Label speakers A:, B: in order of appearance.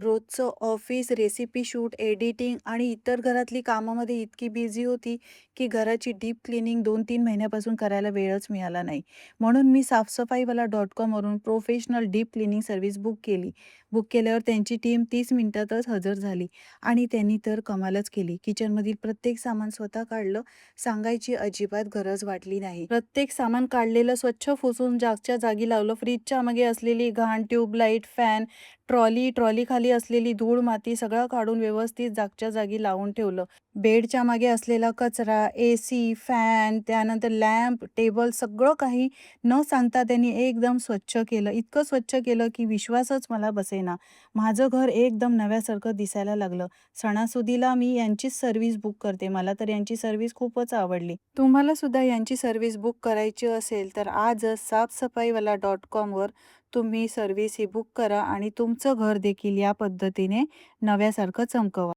A: रोजचं office, recipe shoot, editing आणि इतर घरातली कामामध्ये इतकी बिझी होती, की घराची डीप क्लीनिंग 2-3 महिन्यापासून करायला वेळच मिळाला नाही. म्हणून मी साफसफाईवाला.कॉमवरून professional deep cleaning service book केली. बुक केल्यावर त्यांची टीम 30 मिनिटातच हजर झाली आणि त्यांनी तर कमालच केली. किचनमधील प्रत्येक सामान स्वतः काढलं, सांगायची अजिबात गरज वाटली नाही. प्रत्येक सामान काढलेलं स्वच्छ पुसून जागच्या जागी लावलं. फ्रिजच्या मागे असलेली घाण, ट्यूबलाईट, फॅन, ट्रॉलीखाली असलेली धूळ, माती सगळं काढून व्यवस्थित जागच्या जागी लावून ठेवलं. बेडच्या मागे असलेला कचरा, एसी, फॅन, त्यानंतर लॅम्प, टेबल सगळं काही न सांगता त्यांनी एकदम स्वच्छ केलं. इतकं स्वच्छ केलं की विश्वासच मला बसेना. माझं घर एकदम नव्यासारखं दिसायला लागलं. सणासुदीला मी यांचीच सर्व्हिस बुक करते. मला तर यांची सर्व्हिस खूपच आवडली. तुम्हाला सुद्धा यांची सर्व्हिस बुक करायची असेल तर आजच साफसफाईवाला.कॉमवर तुम्ही सर्व्हिस ही बुक करा आणि तुमचं घर देखील या पद्धतीने नव्यासारखं चमकवा.